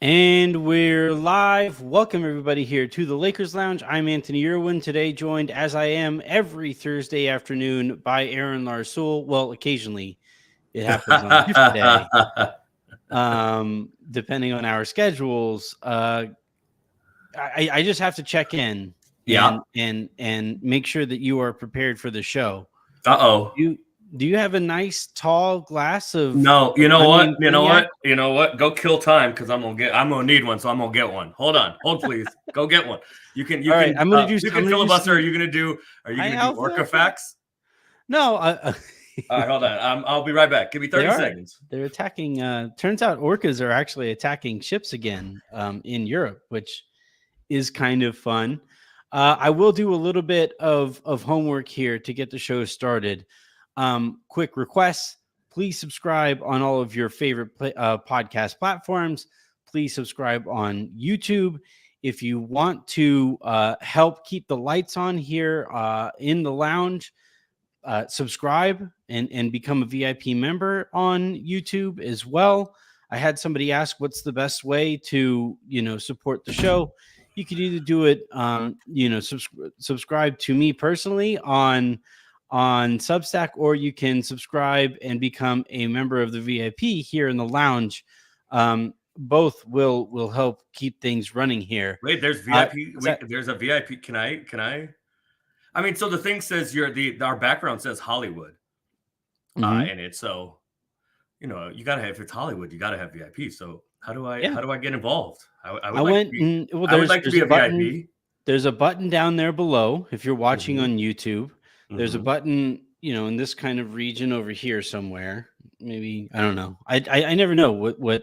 And we're live. Welcome everybody here to the Lakers Lounge. I'm Anthony Irwin, today joined as I am every Thursday afternoon by Aaron Larsoul. Well, occasionally it happens on a different day, depending on our schedules. I just have to check in and make sure that you are prepared for the show. Uh-oh. Do you have a nice tall glass of No, you know what? You know cognac? what? You know what? Go kill time because I'm gonna need one, so I'm gonna get one. Hold on, please. Go get one. You can All right, I'm gonna do. You I'm can gonna filibuster. do Are you gonna do orca facts? No, All right, hold on. I'll be right back. Give me 30 seconds. They're attacking. Turns out orcas are actually attacking ships again in Europe, which is kind of fun. I will do a little bit of homework here to get the show started. Quick requests. Please subscribe on all of your favorite podcast platforms. Please subscribe on YouTube. If you want to help keep the lights on here in the lounge, subscribe and become a VIP member on YouTube as well. I had somebody ask what's the best way to, support the show. You could either do it, subscribe to me personally on Substack, or you can subscribe and become a member of the VIP here in the lounge. Both will help keep things running here. Wait, there's VIP. There's a VIP. Can I? I mean, so the thing says our background says Hollywood, and it's so, you gotta have, if it's Hollywood, you gotta have VIP. So how do I get involved? I would like to be a VIP. There's a button down there below. If you're watching on YouTube, there's a button, in this kind of region over here somewhere. Maybe, I don't know. I never know what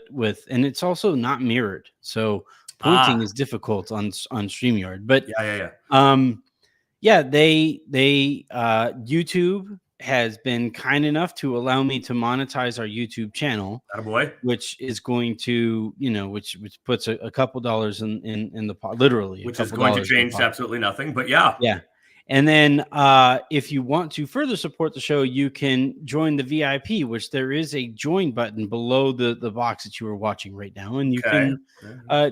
and it's also not mirrored, so pointing is difficult on StreamYard. But YouTube has been kind enough to allow me to monetize our YouTube channel, which is going to, which puts a couple dollars in the pot, literally, which is going to change absolutely nothing. But yeah. And then if you want to further support the show, you can join the VIP, which there is a join button below the box that you are watching right now, and you can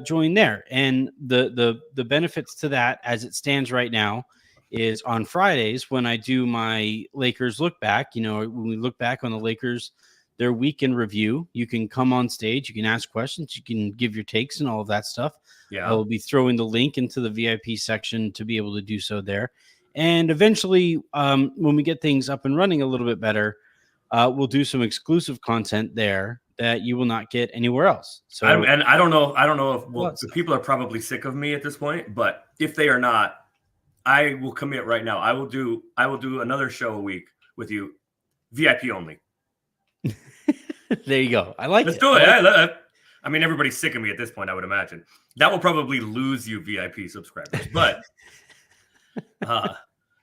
join there. And the benefits to that, as it stands right now, is on Fridays when I do my Lakers look back. When we look back on the Lakers, their week in review, you can come on stage, you can ask questions, you can give your takes and all of that stuff. I will be throwing the link into the VIP section to be able to do so there. And eventually, when we get things up and running a little bit better, we'll do some exclusive content there that you will not get anywhere else. So, and I don't know if the people are probably sick of me at this point, but if they are not, I will commit right now. I will do another show a week with you, VIP only. There you go. I like it. Let's do it. I mean, everybody's sick of me at this point, I would imagine. That will probably lose you VIP subscribers. But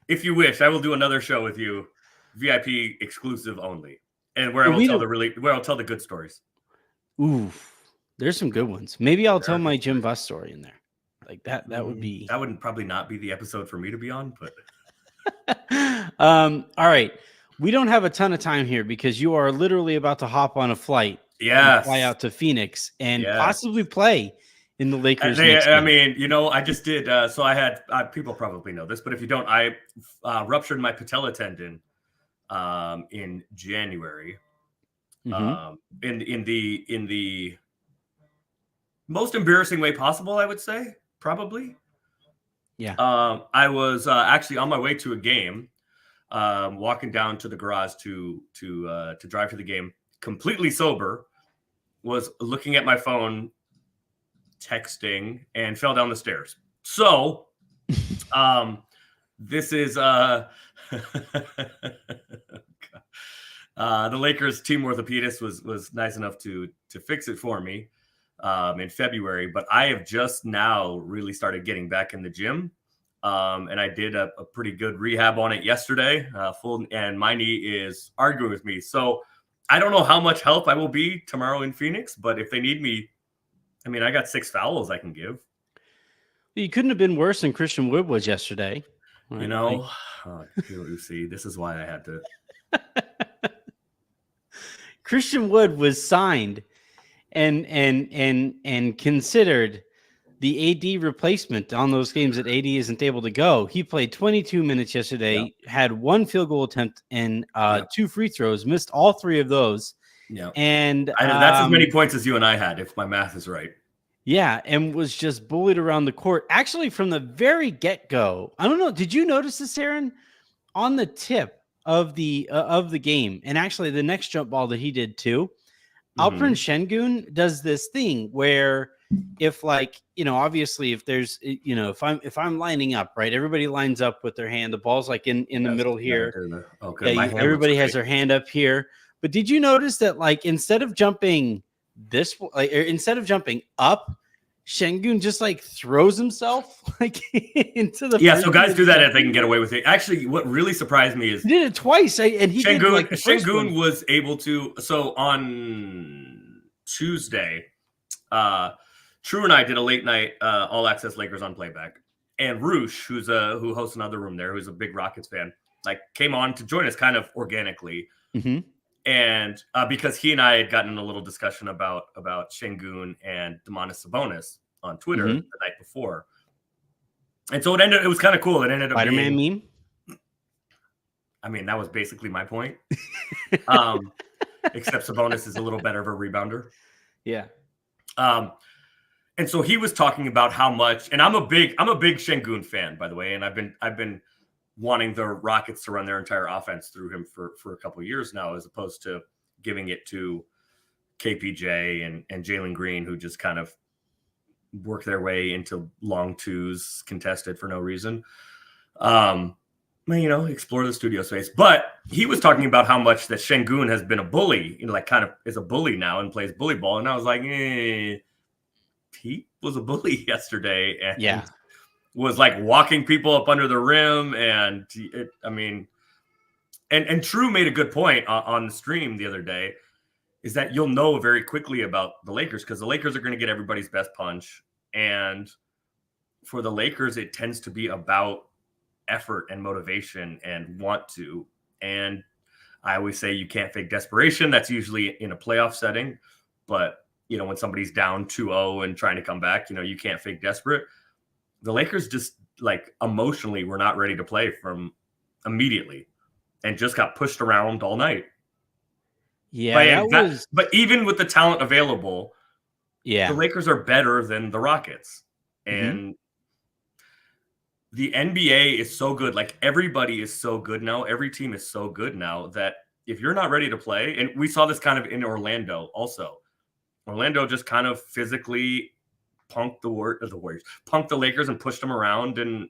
if you wish, I will do another show with you, VIP exclusive only, and where I'll tell the good stories. Ooh, there's some good ones. Maybe I'll tell my Jim Buss story in there. Like that would be. That would probably not be the episode for me to be on, but. All right. We don't have a ton of time here because you are literally about to hop on a flight. Yes. Fly out to Phoenix and possibly play in the Lakers. I mean, I just did. So I had people probably know this, but if you don't, I ruptured my patella tendon in January. In the most embarrassing way possible, I would say, probably. Yeah. I was actually on my way to a game, walking down to the garage to drive to the game, completely sober, was looking at my phone, texting, and fell down the stairs. So, this is the Lakers team orthopedist was nice enough to fix it for me in February, but I have just now really started getting back in the gym. And I did a pretty good rehab on it yesterday, and my knee is arguing with me. So I don't know how much help I will be tomorrow in Phoenix, but if they need me, I mean, I got 6 fouls I can give. You couldn't have been worse than Christian Wood was yesterday. Right? You see, this is why I had to. Christian Wood was signed and considered the AD replacement on those games that AD isn't able to go. He played 22 minutes yesterday, had 1 field goal attempt and 2 free throws, missed all 3 of those. Yeah. And that's as many points as you and I had, if my math is right. Yeah, and was just bullied around the court. Actually, from the very get-go. I don't know. Did you notice this, Aaron? On the tip of the game, and actually the next jump ball that he did too, Alperen Şengün does this thing where if, like, obviously if there's, if I'm lining up, right, everybody lines up with their hand, the ball's like in the middle here. Okay. Everybody has their hand up here. But did you notice that, like, instead of jumping up, Şengün just like throws himself like into the so guys do that if they can get away with it. Actually, what really surprised me is he did it twice, and he Şengün, did like the first Şengün one. was able to. So on Tuesday, True and I did a late night All Access Lakers on playback, and Roosh, who hosts another room there, who's a big Rockets fan, like came on to join us kind of organically. And because he and I had gotten in a little discussion about Şengün and Domantas Sabonis on Twitter the night before. And so it was kind of cool. It ended up Spider-Man meme. I mean, that was basically my point. Except Sabonis is a little better of a rebounder. Yeah. And so he was talking about how much, and I'm a big Şengün fan, by the way, and I've been wanting the Rockets to run their entire offense through him for a couple of years now, as opposed to giving it to KPJ and Jalen Green, who just kind of work their way into long twos contested for no reason. Explore the studio space. But he was talking about how much that Şengün has been a bully, like kind of is a bully now and plays bully ball. And I was like, he was a bully yesterday. And was like walking people up under the rim. And and True made a good point on the stream the other day, is that you'll know very quickly about the Lakers, because the Lakers are going to get everybody's best punch. And for the Lakers, it tends to be about effort and motivation and want to. And I always say you can't fake desperation. That's usually in a playoff setting. But, when somebody's down 2-0 and trying to come back, you can't fake desperate. The Lakers just, like, emotionally were not ready to play from immediately and just got pushed around all night. Yeah, but even with the talent available, the Lakers are better than the Rockets. And the NBA is so good. Like, everybody is so good now. Every team is so good now that if you're not ready to play, and we saw this kind of in Orlando also. Orlando just kind of physically punked the Lakers and pushed them around. And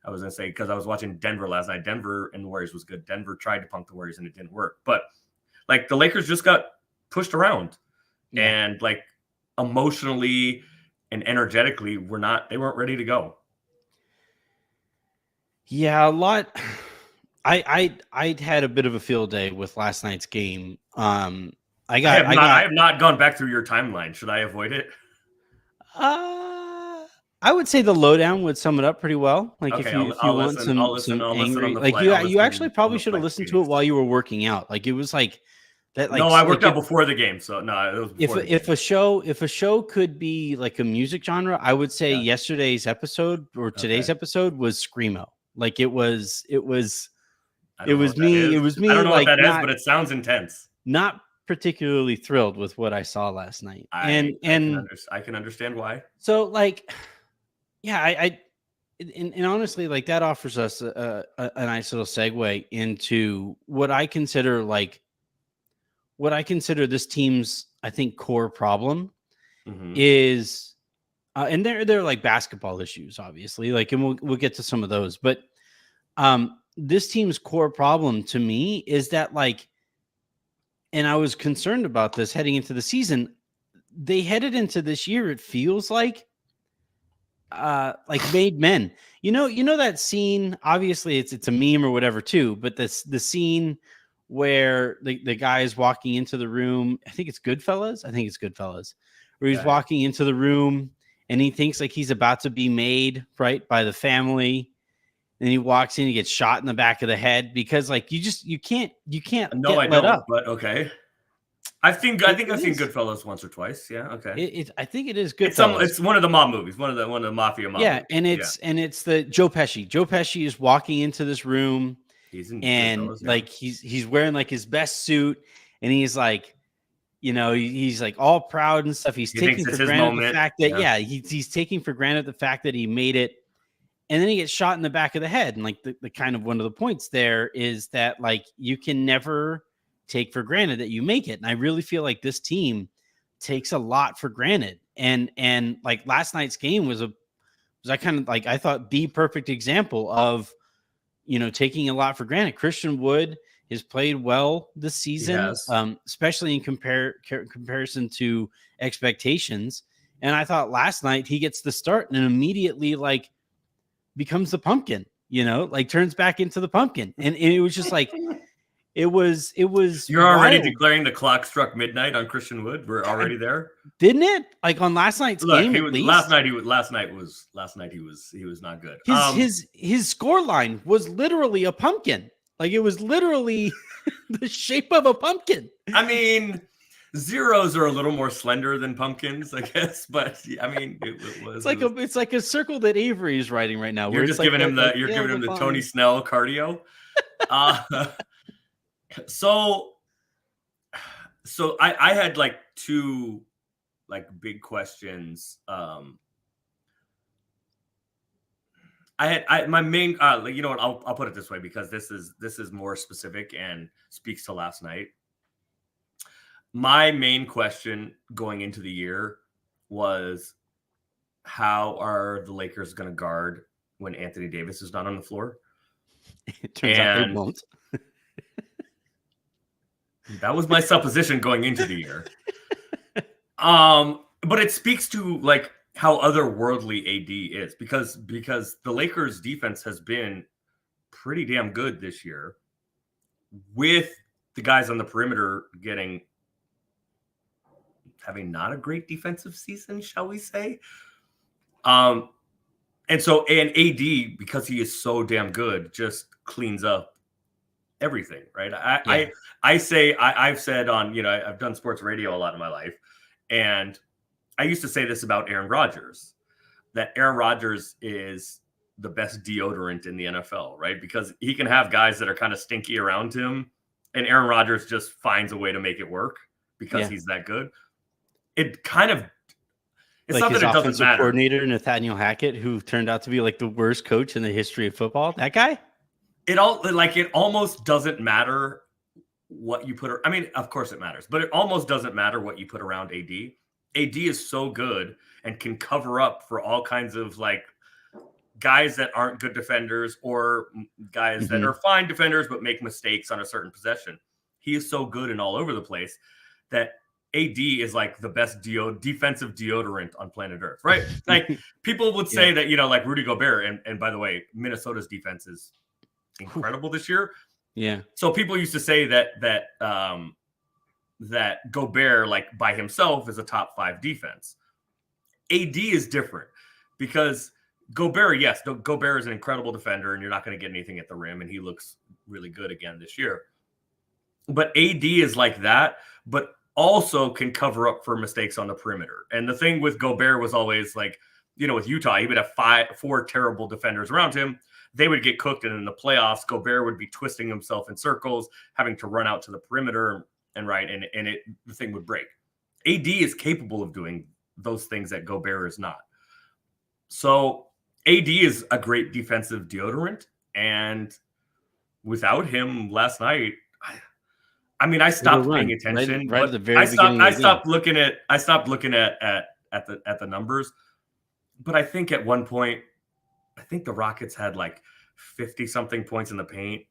I was going to say, because I was watching Denver last night, Denver and the Warriors was good. Denver tried to punk the Warriors and it didn't work. But, like, the Lakers just got pushed around. And, like, emotionally and energetically, they weren't ready to go. Yeah, a lot. I had a bit of a field day with last night's game. I have not gone back through your timeline. Should I avoid it? I would say the lowdown would sum it up pretty well. Like, if you want some angry, like, you actually probably should have listened to it while you were working out. Like, it was like that. Like, no, I worked out before the game, so no, it was before if a show could be like a music genre, I would say yesterday's episode or today's episode was screamo. Like, it was me. I don't know what that is, but it sounds intense. Not particularly thrilled with what I saw last night. I can understand why. So, like, I honestly, like, that offers us a nice little segue into what I consider this team's, I think, core problem is, and they're like basketball issues, obviously, like, and we'll get to some of those, but this team's core problem to me is that, like, and I was concerned about this heading into the season. They headed into this year, it feels like made men. You know that scene, obviously it's a meme or whatever too, but the scene where the guy is walking into the room, I think it's Goodfellas, where he's walking into the room and he thinks like he's about to be made right by the family. And he walks in, he gets shot in the back of the head because, like, you can't. No, I don't. But okay. I've seen Goodfellas once or twice. Yeah, okay. I think it is Goodfellas. It's one of the mob movies, one of the mafia mob. Yeah, movies. and it's the Joe Pesci. Joe Pesci is walking into this room, and Goodfellas, like he's wearing like his best suit, and he's like, he's like all proud and stuff. He's taking for granted the fact that he's taking for granted the fact that he made it, and then he gets shot in the back of the head. And like the kind of one of the points there is that like you can never take for granted that you make it. And I really feel like this team takes a lot for granted. And like last night's game was I thought the perfect example of, taking a lot for granted. Christian Wood has played well this season, especially in comparison to expectations. And I thought last night he gets the start and immediately like becomes the pumpkin, like turns back into the pumpkin. And it was just like, it was. You're already declaring the clock struck midnight on Christian Wood. We're already there, didn't it? Like on last night's game. Last night he was not good. His score line was literally a pumpkin. Like it was literally the shape of a pumpkin. I mean, zeros are a little more slender than pumpkins, I guess. But I mean, it was. It's like a circle that Avery is writing right now. You're just giving him the Tony Snell cardio. So I had like two like big questions. My main you know what, I'll put it this way because this is more specific and speaks to last night. My main question going into the year was, how are the Lakers going to guard when Anthony Davis is not on the floor? It turns out they won't. That was my supposition going into the year. But it speaks to like how otherworldly AD is because the Lakers defense has been pretty damn good this year with the guys on the perimeter having not a great defensive season, shall we say? And AD, because he is so damn good, just cleans up everything, right? I've said on, I've done sports radio a lot in my life, and I used to say this about Aaron Rodgers, that Aaron Rodgers is the best deodorant in the NFL, right? Because he can have guys that are kind of stinky around him, and Aaron Rodgers just finds a way to make it work because he's that good. It kind of, it's like not his that it doesn't offensive matter. Coordinator Nathaniel Hackett, who turned out to be like the worst coach in the history of football. That guy. It almost doesn't matter what you put. I mean, of course it matters, but it almost doesn't matter what you put around AD. AD is so good and can cover up for all kinds of like guys that aren't good defenders or guys that are fine defenders but make mistakes on a certain possession. He is so good and all over the place that AD is like the best defensive deodorant on planet Earth, right? Like people would say that, like Rudy Gobert, and by the way, Minnesota's defense is incredible this year. Yeah. So people used to say that Gobert, like by himself, is a top 5 defense. AD is different because Gobert is an incredible defender, and you're not going to get anything at the rim, and he looks really good again this year. But AD is like that, but also can cover up for mistakes on the perimeter. And the thing with Gobert was always like, with Utah, he would have 4 terrible defenders around him. They would get cooked, and in the playoffs, Gobert would be twisting himself in circles, having to run out to the perimeter, and the thing would break. AD is capable of doing those things that Gobert is not. So AD is a great defensive deodorant, and without him last night, I stopped paying attention. Right at the very beginning. I stopped looking at the numbers. But I think at one point, the Rockets had like 50 something points in the paint.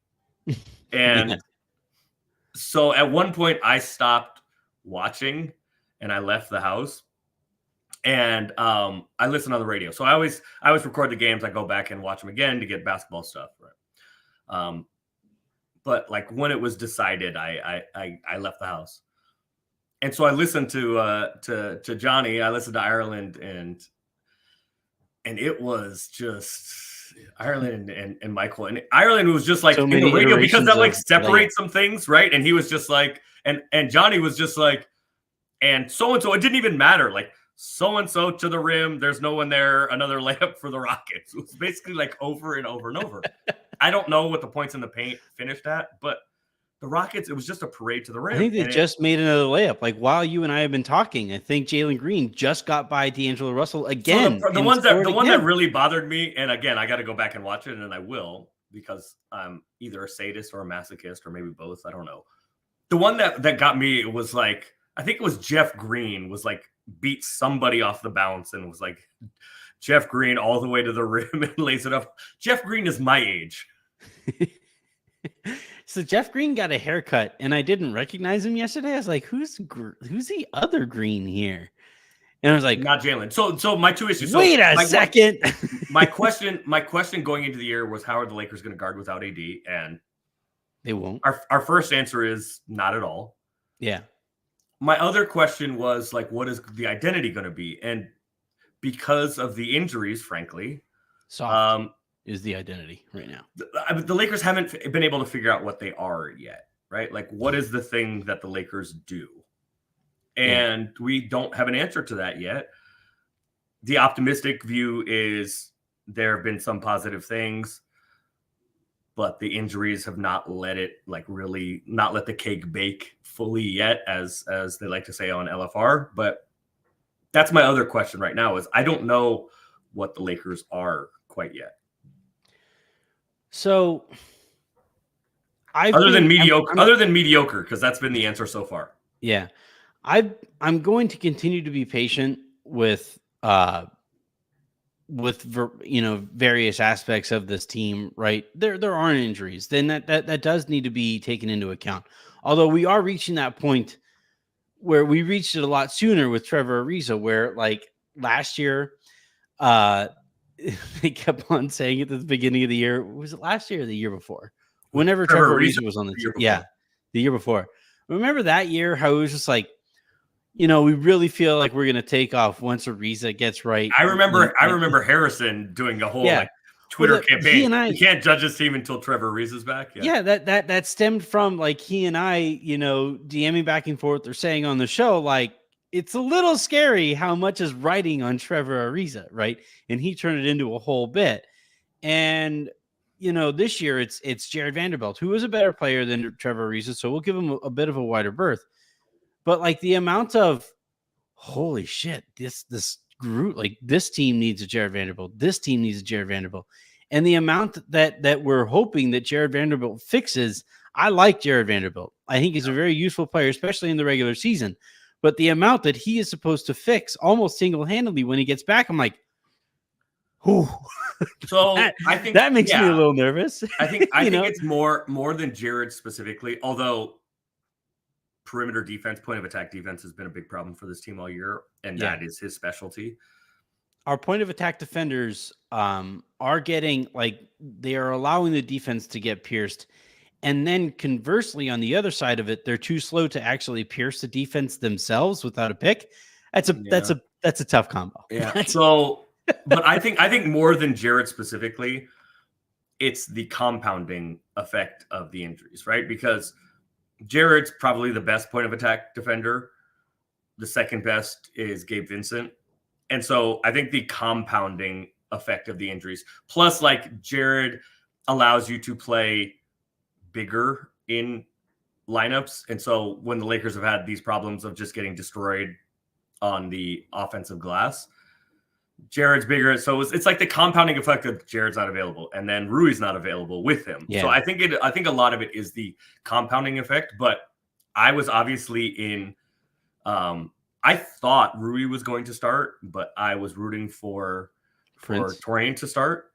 And so at one point I stopped watching and I left the house, and I listened on the radio. So I always record the games. I go back and watch them again to get basketball stuff. Right. But like when it was decided, I left the house. And so I listened to Johnny, I listened to Ireland, and it was just Ireland and Michael. And Ireland was just like in the radio because that like separates some things, right? And he was just like, And Johnny was just like, and so-and-so, it didn't even matter. Like, so-and-so to the rim, there's no one there, another layup for the Rockets. It was basically like over and over and over. I don't know what the points in the paint finished at, but the Rockets, it was just a parade to the rim. I think they just made another layup. Like, while you and I have been talking, I think Jalen Green just got by D'Angelo Russell again. So the one that really bothered me, and again, I got to go back and watch it, and I will, because I'm either a sadist or a masochist, or maybe both. I don't know. The one that got me was like, I think it was Jeff Green was like, beat somebody off the bounce and was like, Jeff Green all the way to the rim and lays it up. Jeff Green is my age. So Jeff Green got a haircut, and I didn't recognize him yesterday. I was like, who's the other Green here? And I was like, not Jalen. So my two issues. Wait a second. My question going into the year was, how are the Lakers going to guard without AD? And they won't. Our first answer is not at all. Yeah. My other question was, like, what is the identity going to be? And because of the injuries, frankly, is the identity right now. The Lakers haven't been able to figure out what they are yet, right? Like, what is the thing that the Lakers do? And we don't have an answer to that yet. The optimistic view is there have been some positive things, but the injuries have not let it, like, really not let the cake bake fully yet, as they like to say on LFR. But that's my other question right now, is I don't know what the Lakers are quite yet. So other than mediocre, because that's been the answer so far. Yeah. I'm going to continue to be patient with various aspects of this team, right? There aren't injuries. Then that does need to be taken into account. Although we are reaching that point where we reached it a lot sooner with Trevor Ariza, where, like, last year, they kept on saying it at the beginning of the year. Was it last year or the year before? Whenever Trevor Ariza was on the team. Yeah, the year before. Remember that year, how it was just like, we really feel like we're going to take off once Ariza gets right. I remember Harrison doing a whole Twitter campaign. You can't judge this team until Trevor Ariza's back. Yeah, that stemmed from, like, he and I, DMing back and forth, or saying on the show, like, it's a little scary how much is riding on Trevor Ariza, right? And he turned it into a whole bit. And, this year it's Jared Vanderbilt, who is a better player than Trevor Ariza, so we'll give him a bit of a wider berth. But, like, the amount of, holy shit, this group, like, this team needs a Jared Vanderbilt. This team needs a Jared Vanderbilt. And the amount that we're hoping that Jared Vanderbilt fixes, I like Jared Vanderbilt. I think he's a very useful player, especially in the regular season. But the amount that he is supposed to fix almost single-handedly when he gets back, I'm like, whew. So I think that makes me a little nervous. I think it's more than Jared specifically, although perimeter defense, point of attack defense has been a big problem for this team all year, and that is his specialty. Our point of attack defenders are getting, like, they are allowing the defense to get pierced. And then conversely, on the other side of it, they're too slow to actually pierce the defense themselves without a pick. That's a tough combo. Yeah. So, but I think more than Jared specifically, it's the compounding effect of the injuries, right? Because Jared's probably the best point of attack defender. The second best is Gabe Vincent. And so I think the compounding effect of the injuries, plus, like, Jared allows you to play bigger in lineups. And so when the Lakers have had these problems of just getting destroyed on the offensive glass, Jared's bigger. So it's like the compounding effect of Jared's not available, and then Rui's not available with him. Yeah. So I think a lot of it is the compounding effect. But I was obviously in I thought Rui was going to start, but I was rooting for Torian to start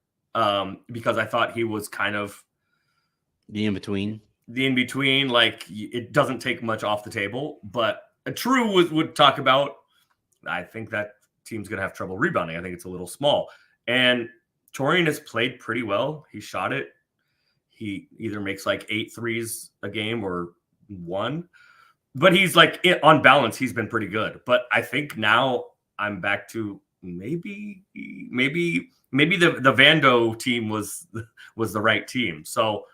because I thought he was kind of the in-between. Like, it doesn't take much off the table. But True would talk about, I think that team's going to have trouble rebounding. I think it's a little small. And Torian has played pretty well. He shot it. He either makes like 8 threes a game or 1. But he's, like, on balance, he's been pretty good. But I think now I'm back to maybe the Vando team was the right team. So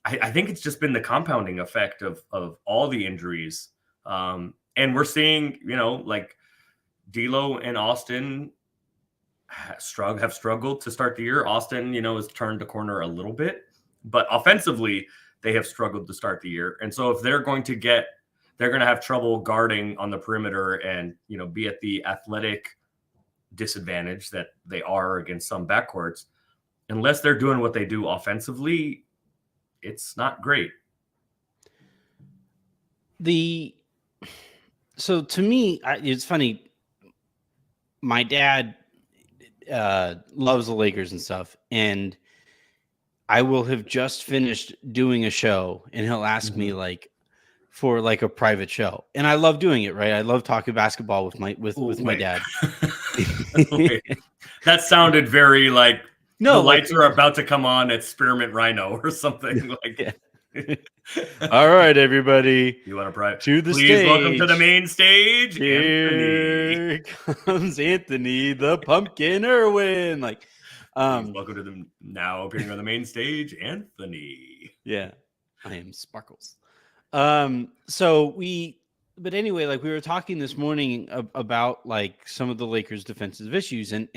I think it's just been the compounding effect of all the injuries. And we're seeing, like D'Lo and Austin have struggled to start the year. Austin, has turned the corner a little bit, but offensively, they have struggled to start the year. And so if they're going to have trouble guarding on the perimeter and, be at the athletic disadvantage that they are against some backcourts, unless they're doing what they do offensively, it's not great. So to me, it's funny. My dad loves the Lakers and stuff, and I will have just finished doing a show, and he'll ask me for a private show, and I love doing it. Right, I love talking basketball with my dad. That sounded very like the lights are about to come on at Spearmint Rhino or something like. Yeah. All right, everybody. You want to private to the Please stage. Welcome to the main stage. Here comes Anthony, the Pumpkin Irwin. Welcome to the now appearing on the main stage, Anthony. Yeah, I am Sparkles. But anyway, we were talking this morning about some of the Lakers' defensive issues, and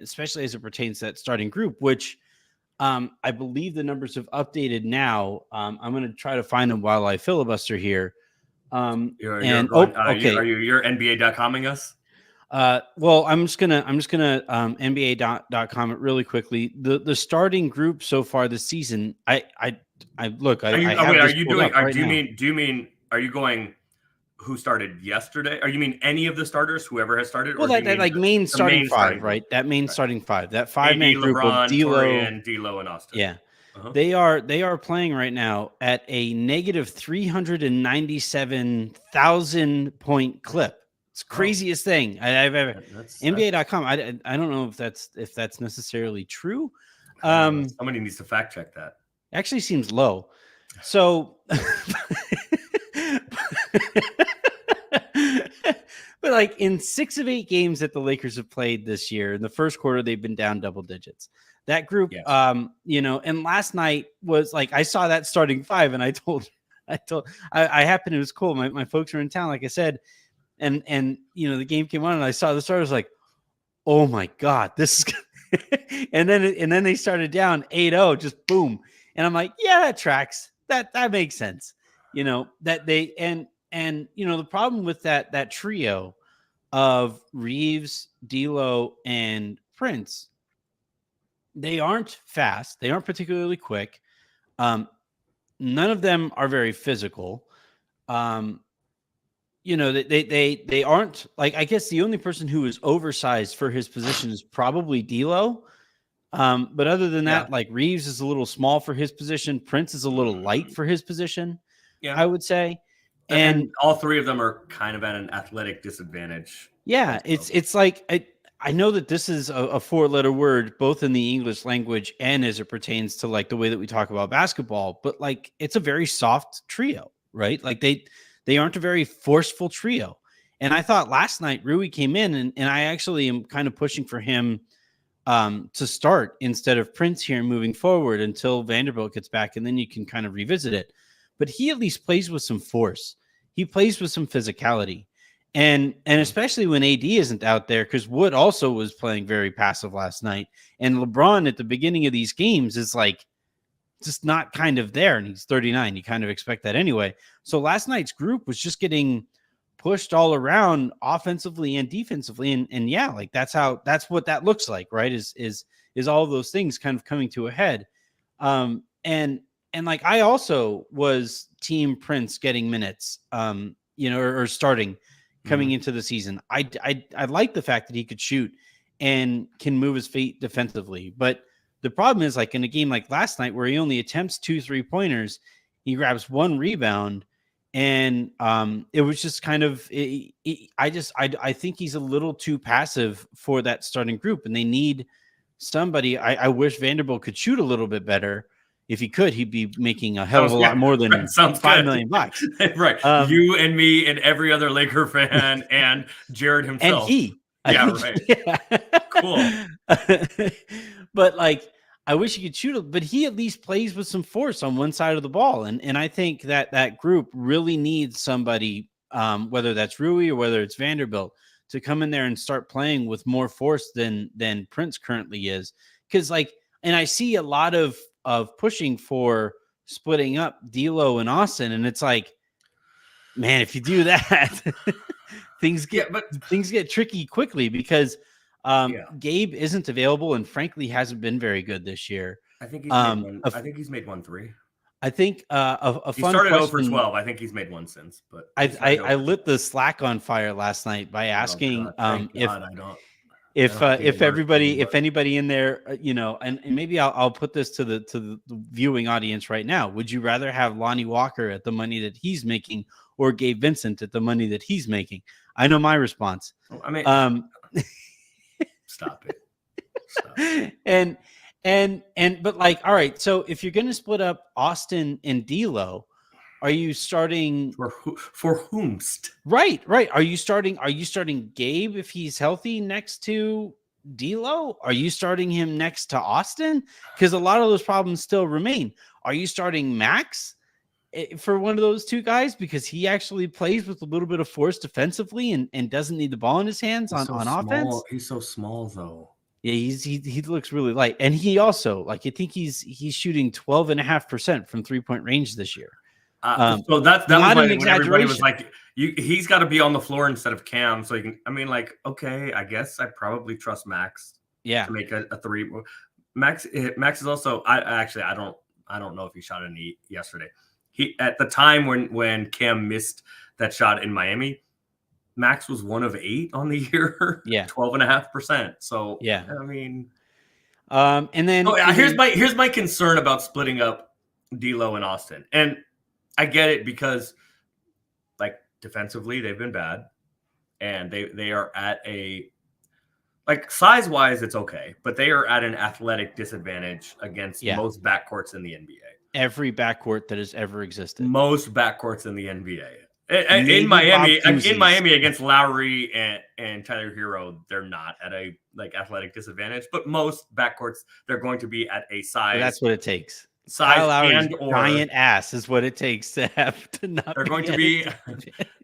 especially as it pertains to that starting group, which I believe the numbers have updated now. I'm going to try to find them while I filibuster here. You're NBA.coming us? Well, I'm just gonna NBA.com it really quickly. The starting group so far this season. Do you mean are you going who started yesterday? Or you mean any of the starters, whoever has started? Well, that main starting five, right? That main starting five, that 5-man group of D'Lo and Austin. Yeah. They are playing right now at a negative 397,000 point clip. It's the craziest thing I've ever. NBA.com. I don't know if that's necessarily true. Somebody needs to fact check that. Actually, seems low. So, but in 6 of 8 games that the Lakers have played this year, in the first quarter they've been down double digits. That group, yes. And last night was I saw that starting 5, and I happened, it was cool. My folks were in town, like I said, and the game came on, and I saw the starters, oh my God, this is, and then they started down 8-0, just boom, and I'm like, yeah, that tracks, that makes sense, that they and the problem with that trio of Reeves, D'Lo, and Prince. They aren't fast. They aren't particularly quick. None of them are very physical. They aren't I guess the only person who is oversized for his position is probably D'Lo. But other than that, Reeves is a little small for his position. Prince is a little light for his position. Yeah, I would say. And all 3 of them are kind of at an athletic disadvantage. Yeah, it's I know that this is a 4-letter word, both in the English language and as it pertains to the way that we talk about basketball, but it's a very soft trio, right? They aren't a very forceful trio. And I thought last night Rui came in and I actually am kind of pushing for him to start instead of Prince here moving forward until Vanderbilt gets back, and then you can kind of revisit it. But he at least plays with some force. He plays with some physicality. And especially when AD isn't out there, because Wood also was playing very passive last night. And LeBron at the beginning of these games is just not kind of there. And he's 39. You kind of expect that anyway. So last night's group was just getting pushed all around offensively and defensively. And yeah, that's what that looks like, right? Is all of those things kind of coming to a head. And I also was team Prince getting minutes, or starting coming into the season. I like the fact that he could shoot and can move his feet defensively. But the problem is in a game like last night where he only attempts 2 3-pointers, he grabs 1 rebound. And it was just kind of, I think he's a little too passive for that starting group, and they need somebody. I wish Vanderbilt could shoot a little bit better. If he could, he'd be making a hell of a lot more than $5 million. Right. You and me and every other Laker fan and Jared himself. And he. Yeah, right. Yeah. Cool. But I wish he could shoot, but he at least plays with some force on one side of the ball. And I think that group really needs somebody, whether that's Rui or whether it's Vanderbilt, to come in there and start playing with more force than Prince currently is. Because and I see a lot of pushing for splitting up D'Lo and Austin, and it's like, man, if you do that, things get tricky quickly because Gabe isn't available and frankly hasn't been very good this year. I think he's made one. I think he's made 1 3. I think he started 0 for 12. I think he's made 1 since. But I lit the Slack on fire last night by asking if anybody in there, and maybe I'll put this to the viewing audience right now. Would you rather have Lonnie Walker at the money that he's making or Gabe Vincent at the money that he's making? I know my response. I mean, stop it. But all right. So if you're going to split up Austin and D'Lo, are you starting for whomst? Right. Are you starting Gabe if he's healthy next to D'Lo? Are you starting him next to Austin? Because a lot of those problems still remain. Are you starting Max for one of those two guys because he actually plays with a little bit of force defensively and doesn't need the ball in his hands on offense? He's so small though. Yeah, he looks really light, and he also I think he's shooting 12.5% from 3-point range this year. So that was when everybody was like, he's got to be on the floor instead of Cam, so you can. I mean, okay, I guess I probably trust Max. Yeah, to make a 3. Max is also. I don't know if he shot any yesterday. He at the time when Cam missed that shot in Miami, Max was 1 of 8 on the year. Yeah, 12.5%. So yeah, I mean, and then here's my concern about splitting up D'Lo and Austin, and I get it because defensively they've been bad, and they are at a size wise it's okay, but they are at an athletic disadvantage against most backcourts in the NBA. Every backcourt that has ever existed. Most backcourts in the NBA. In Miami against Lowry and Tyler Hero, they're not at a athletic disadvantage, but most backcourts they're going to be at a size. But that's what it takes. Size and or giant ass is what it takes to have to not. They're going to be.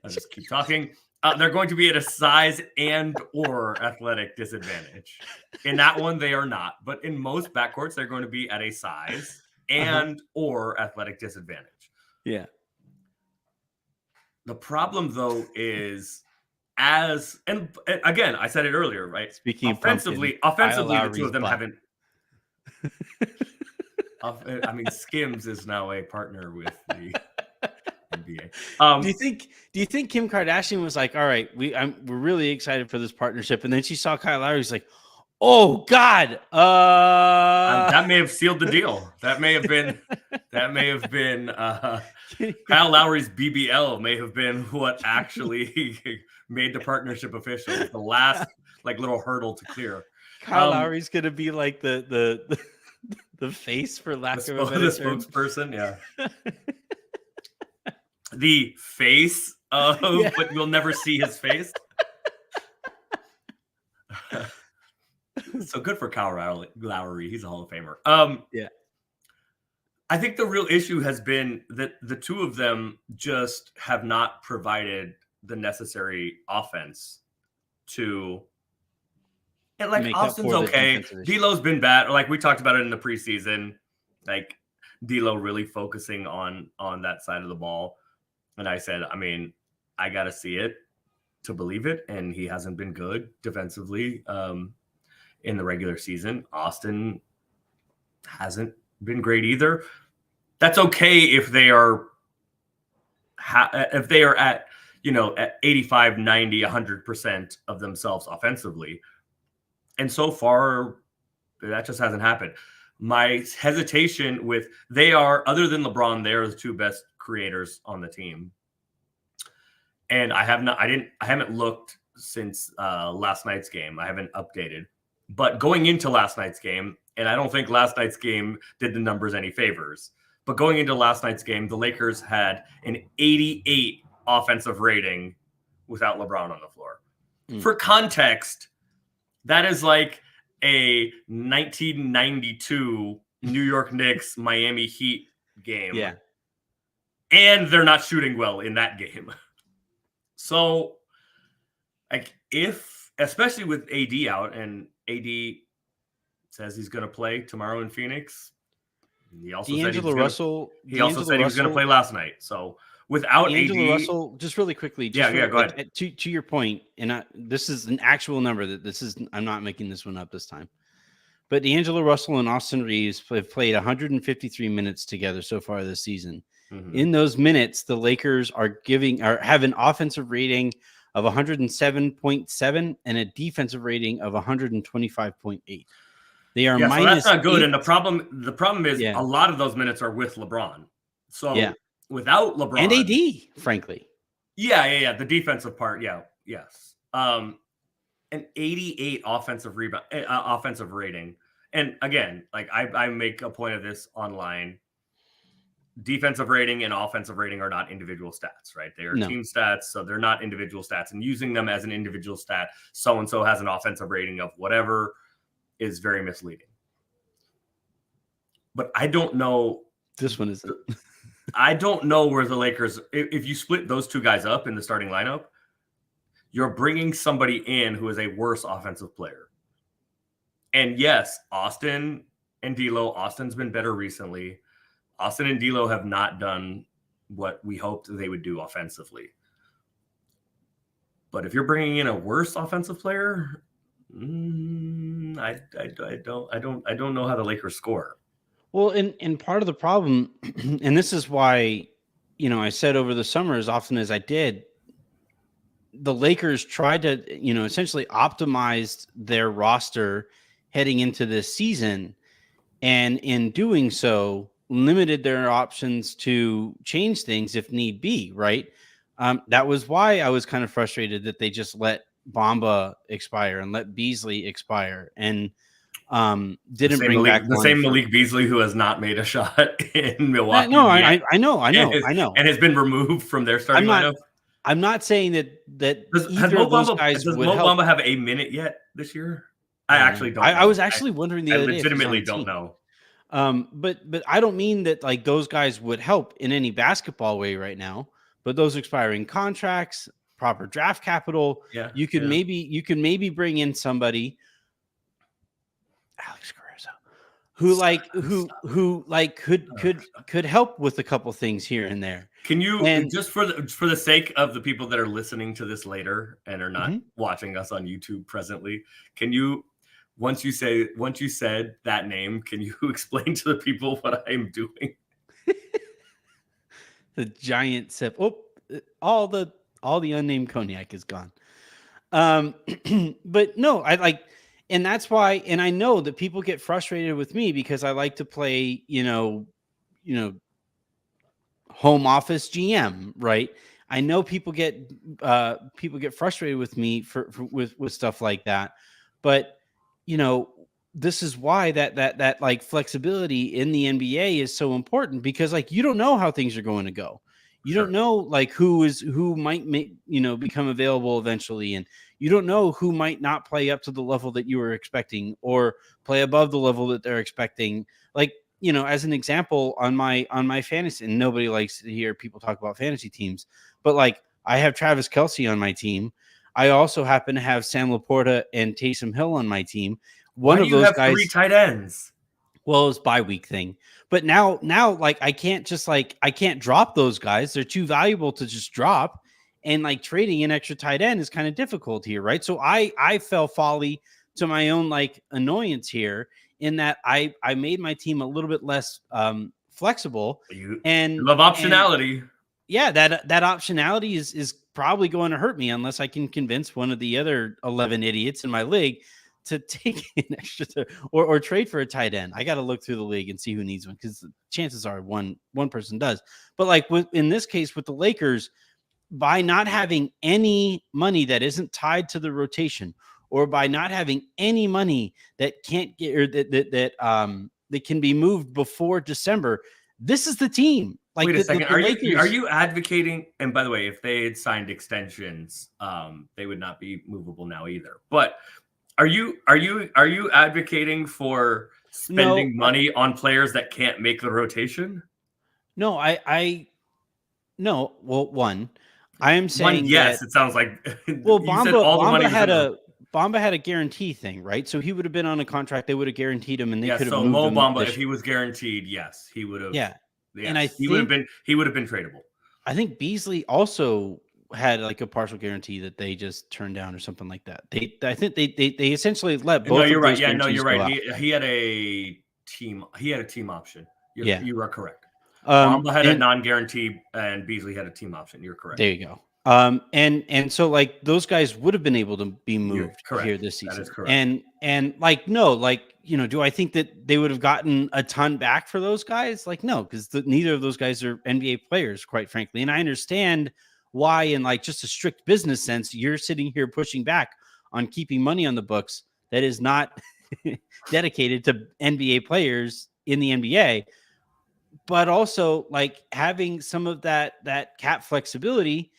I'll just keep talking. They're going to be at a size and or athletic disadvantage. In that one, they are not. But in most backcourts, they're going to be at a size and or athletic disadvantage. Yeah. The problem, though, is and again, I said it earlier, right? Speaking offensively, the two of them haven't. I mean, Skims is now a partner with the NBA. Do you think Kim Kardashian was like, all right, we're really excited for this partnership, and then she saw Kyle Lowry, she's like, oh God, that may have sealed the deal. That may have been Kyle Lowry's BBL may have been what actually made the partnership official. The last little hurdle to clear. Kyle Lowry's gonna be like the face, for lack of a better term. Spokesperson, yeah. The face of, but you'll never see his face. So good for Kyle Lowry. He's a Hall of Famer. Yeah. I think the real issue has been that the two of them just have not provided the necessary offense to. And Austin's okay. D'Lo's been bad. We talked about it in the preseason. D'Lo really focusing on that side of the ball. And I said, I mean, I got to see it to believe it. And he hasn't been good defensively in the regular season. Austin hasn't been great either. That's okay if they are at 85, 90, 100% of themselves offensively. And so far, that just hasn't happened. My hesitation with other than LeBron, they are the two best creators on the team. And I haven't looked since last night's game. I haven't updated. But going into last night's game, and I don't think last night's game did the numbers any favors, but going into last night's game, the Lakers had an 88 offensive rating without LeBron on the floor. For context, that is like a 1992 New York Knicks Miami Heat game. Yeah. And they're not shooting well in that game. So, like, especially with AD out, and AD says he's going to play tomorrow in Phoenix. He also said he was going to play last night. So, without D'Angelo AD, Russell, just really quickly. Go ahead. To your point, and this is an actual number I'm not making this one up this time. But D'Angelo Russell and Austin Reeves have played 153 minutes together so far this season. Mm-hmm. In those minutes, the Lakers have an offensive rating of 107.7 and a defensive rating of 125.8. They are minus. So that's not good. 8. And the problem is a lot of those minutes are with LeBron. So without LeBron and AD, frankly. Yeah. The defensive part. Yes. An 88 offensive rating. And again, like I make a point of this online. Defensive rating and offensive rating are not individual stats, right? They are team stats, so they're not individual stats. And using them as an individual stat, so-and-so has an offensive rating of whatever, is very misleading. But I don't know. This one isn't. I don't know where the Lakers, if you split those two guys up in the starting lineup, you're bringing somebody in who is a worse offensive player. And yes, Austin and D'Lo, Austin's been better recently. Austin and D'Lo have not done what we hoped they would do offensively. But if you're bringing in a worse offensive player, I don't know how the Lakers score. Well, and part of the problem, and this is why, I said over the summer as often as I did, the Lakers tried to, essentially optimize their roster heading into this season, and in doing so, limited their options to change things if need be, right? That was why I was kind of frustrated that they just let Bamba expire and let Beasley expire and didn't bring back the same Malik Beasley who has not made a shot in Milwaukee. No, I know, and has been removed from their starting lineup. I'm not saying that either of those guys would help. Does Mo Bamba have a minute yet this year? I actually don't. I was actually wondering the other day. I legitimately don't know. But I don't mean that like those guys would help in any basketball way right now. But those expiring contracts, proper draft capital, you can maybe bring in somebody, Alex Caruso, who could help with a couple things here and there. Can you just for the sake of the people that are listening to this later and are not watching us on YouTube presently, can you? Once you said that name, can you explain to the people what I'm doing? The giant sip. Oh, all the unnamed cognac is gone. But no, and that's why. And I know that people get frustrated with me because I like to play, home office GM, right? I know people get frustrated with me with stuff like that, but this is why that like flexibility in the NBA is so important, because like you don't know how things are going to go. You don't know like who might become available eventually, and you don't know who might not play up to the level that you were expecting or play above the level that they're expecting. Like, as an example on my fantasy, and nobody likes to hear people talk about fantasy teams, but like I have Travis Kelce on my team. I also happen to have Sam Laporta and Taysom Hill on my team. One of those guys. 3 tight ends. Well, it's bye week thing, but now like I can't drop those guys. They're too valuable to just drop, and like trading an extra tight end is kind of difficult here, right? So I fell folly to my own like annoyance here in that I made my team a little bit less flexible. You love optionality. That optionality is probably going to hurt me unless I can convince one of the other 11 idiots in my league to take an extra or trade for a tight end. I got to look through the league and see who needs one, because chances are one person does. But like in this case with the Lakers, by not having any money that isn't tied to the rotation, or by not having any money that can't get or that can be moved before December, this is the team. Like, wait a second. Are you advocating? And by the way, if they had signed extensions, they would not be movable now either. But Are you advocating for spending money on players that can't make the rotation? No, no. Well, one, I am saying yes, that. it sounds like Well, you said all the money Bamba had a guarantee thing, right? So he would have been on a contract. They would have guaranteed him, and they could have moved Mo him. Bamba, if he was guaranteed, yes, he would have. Yeah, yes, and he would have been tradable. I think Beasley also had like a partial guarantee that they just turned down or something like that. I think they essentially let both. No, you're of right. those Yeah, no, you're right. Out. He had a team. He had a team option. You are correct. Bamba had a non-guarantee, and Beasley had a team option. You're correct. There you go. And so like those guys would have been able to be moved here this season. That is correct. And like no, like do I think that they would have gotten a ton back for those guys? Like no, because neither of those guys are NBA players, quite frankly. And I understand why, in like just a strict business sense, you're sitting here pushing back on keeping money on the books that is not dedicated to NBA players in the NBA. But also like having some of that cap flexibility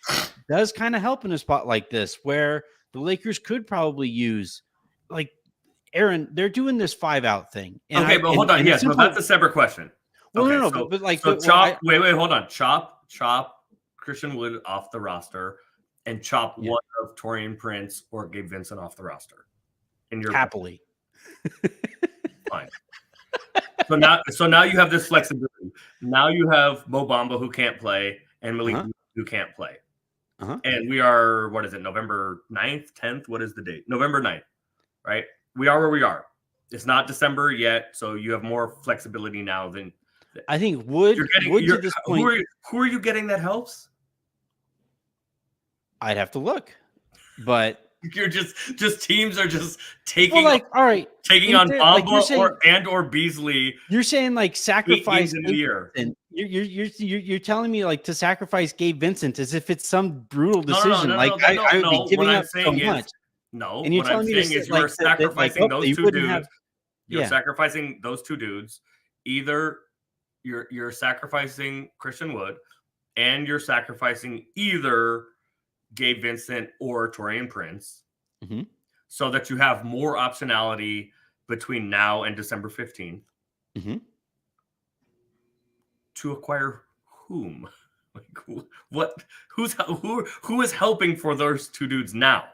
does kind of help in a spot like this where the Lakers could probably use, like, Aaron, they're doing this 5-out thing. And but hold on. Yes, but that's a separate question. Well, no, but like, chop. Wait, hold on. Chop Christian Wood off the roster, and chop one of Taurean Prince or Gabe Vincent off the roster. In your happily, fine. So now you have this flexibility. Now you have Mo Bamba who can't play and Malik who can't play. And we are, what is it, November 9th, 10th? What is the date? November 9th, right? We are where we are. It's not December yet, so you have more flexibility now than I think Wood to this point. Who are you getting that helps? I'd have to look, but you're just teams are just taking taking on Bamba or Beasley. You're saying like sacrifice in the year. You're telling me like to sacrifice Gabe Vincent as if it's some brutal decision. I would be giving up so much. No, and you're telling me you're sacrificing those two dudes. You're sacrificing those two dudes. Either you're sacrificing Christian Wood, and you're sacrificing either Gabe Vincent or Taurean Prince, so that you have more optionality between now and December 15th to acquire whom? Like who is helping for those two dudes now?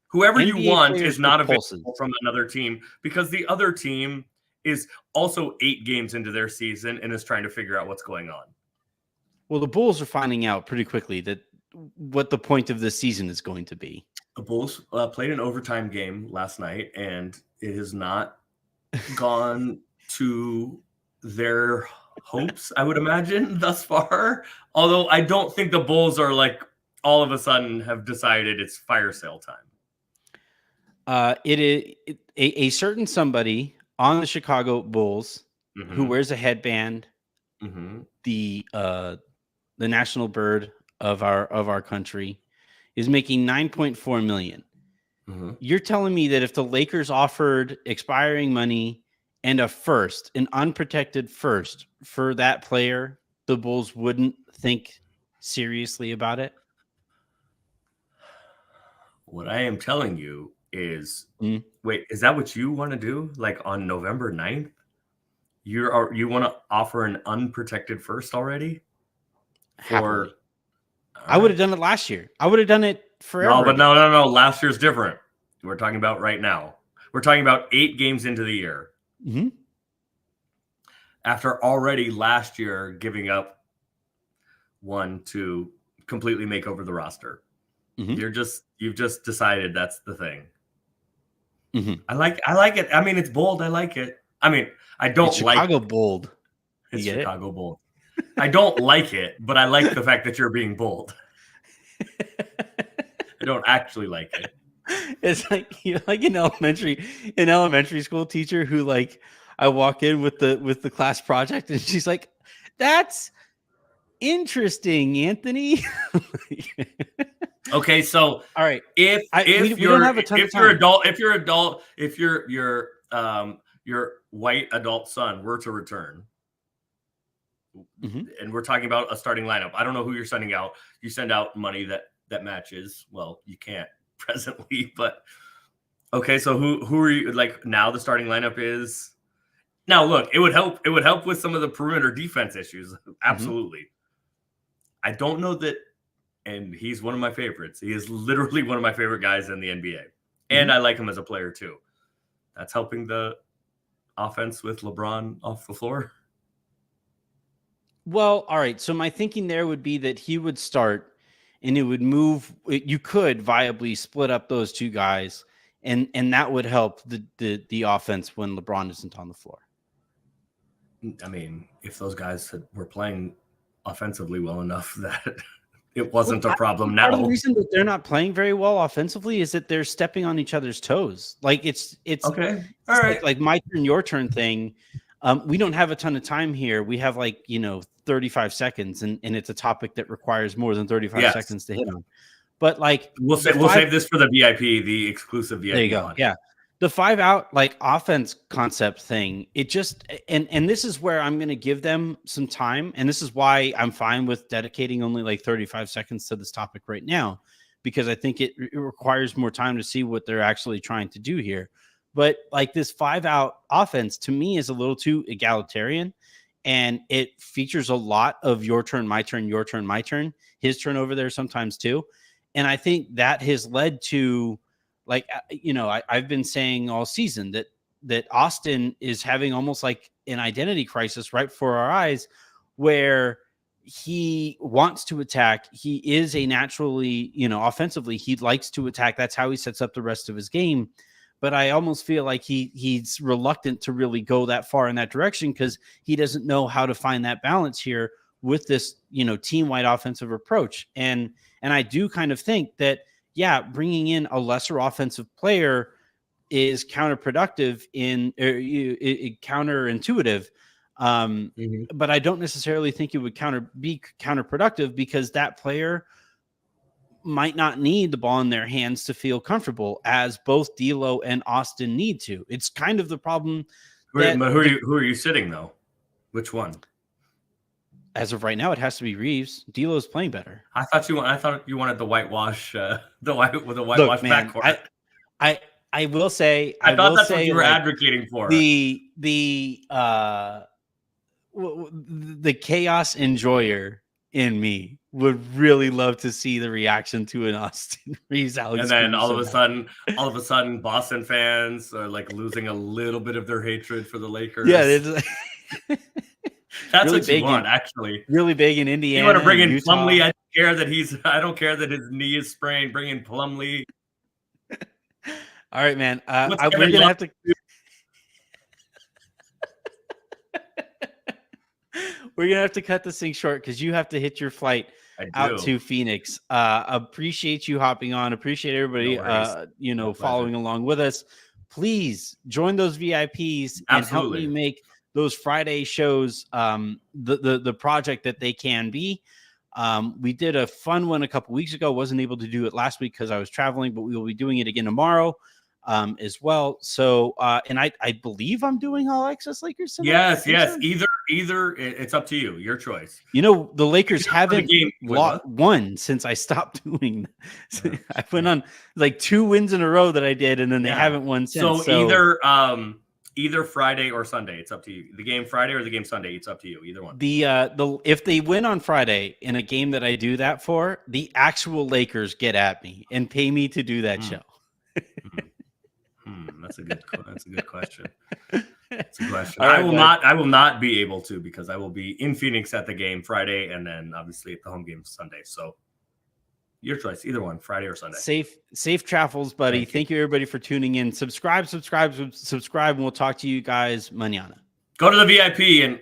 Whoever NBA you want is not available from another team, because the other team is also 8 games into their season and is trying to figure out what's going on. Well, the Bulls are finding out pretty quickly that what the point of the season is going to be. The Bulls played an overtime game last night, and it has not gone to their hopes, I would imagine, thus far. Although I don't think the Bulls are like all of a sudden have decided it's fire sale time. It is a certain somebody on the Chicago Bulls who wears a headband, the national bird of our country, is making $9.4 million. You're telling me that if the Lakers offered expiring money and an unprotected first for that player, the Bulls wouldn't think seriously about it? What I am telling you is, wait, is that what you want to do? Like on November 9th? You want to offer an unprotected first already? I would have done it last year. I would have done it forever. No, but no. Last year's different. We're talking about right now. We're talking about 8 games into the year. After already last year giving up one to completely make over the roster. You've just decided that's the thing. I like it. I mean, it's bold. I like it. I mean, I don't like Chicago bold. It's Chicago bold. I don't like it, but I like the fact that you're being bold. I don't actually like it. It's like you're like an elementary school teacher who, like, I walk in with the class project and she's like, "That's interesting, Anthony." Okay, so all right. If your white adult son were to return, and we're talking about a starting lineup, I don't know who you're sending out. You send out money that matches. Well, you can't presently, but Okay, so who are you like now? The starting lineup is now. Look, it would help. It would help with some of the perimeter defense issues. Absolutely. I don't know that, and he's one of my favorites. He is literally one of my favorite guys in the NBA, and I like him as a player too. That's helping the offense with LeBron off the floor. Well, all right. So my thinking there would be that he would start, and it would move. You could viably split up those two guys, and that would help the offense when LeBron isn't on the floor. I mean, if those guys were playing offensively well enough that it wasn't a problem now. Part of the reason that they're not playing very well offensively is that they're stepping on each other's toes. Like it's okay. All right. Like my turn, your turn thing. We don't have a ton of time here. We have 35 seconds, and it's a topic that requires more than 35 seconds to hit on. But like we'll save this for the VIP, the exclusive VIP. There you go. Yeah. The 5-out offense concept thing, it just and this is where I'm going to give them some time, and this is why I'm fine with dedicating only 35 seconds to this topic right now, because I think it requires more time to see what they're actually trying to do here. But this 5-out offense to me is a little too egalitarian, and it features a lot of your turn, my turn, your turn, my turn, his turn over there sometimes too, and I think that has led to. I've been saying all season that Austin is having almost like an identity crisis right before our eyes, where he wants to attack. He is a naturally, offensively, he likes to attack. That's how he sets up the rest of his game. But I almost feel like he's reluctant to really go that far in that direction because he doesn't know how to find that balance here with this, team-wide offensive approach. And I do kind of think that, yeah, bringing in a lesser offensive player is counterproductive counterintuitive. But I don't necessarily think it would be counterproductive because that player might not need the ball in their hands to feel comfortable, as both D'Lo and Austin need to. It's kind of the problem. Who are you sitting though? Which one? As of right now, it has to be Reeves. D'Lo's playing better. I thought you wanted the whitewash, whitewash backcourt. I will say, I thought that's what you were advocating for. The chaos enjoyer in me would really love to see the reaction to an Austin Reeves. And then all of a sudden, Boston fans are losing a little bit of their hatred for the Lakers. Yeah. That's really what you want, actually. Really big in Indiana. You want to bring in Plumlee? I don't care that his knee is sprained. Bring in Plumlee. All right, man. We're gonna have to. We're gonna have to cut this thing short because you have to hit your flight out to Phoenix. Appreciate you hopping on. Appreciate everybody, following along with us. Please join those VIPs and help me make those Friday shows the project that they can be. We did a fun one a couple weeks ago. Wasn't able to do it last week because I was traveling, but we will be doing it again tomorrow as well. So and I believe I'm doing All Access Lakers tonight. Yes. Either it's up to you. Your choice. The Lakers haven't won since I stopped doing. I went on 2 wins in a row that I did, and then they haven't won since. So either Friday or Sunday, it's up to you. The game Friday or the game Sunday, it's up to you. Either one. If they win on Friday in a game that I do that for, the actual Lakers get at me and pay me to do that show. That's a good question. That's a question. I will not be able to because I will be in Phoenix at the game Friday and then obviously at the home game Sunday. So your choice, either one, Friday or Sunday. Safe travels, buddy. Thank you everybody for tuning in. Subscribe, and we'll talk to you guys mañana. Go to the VIP and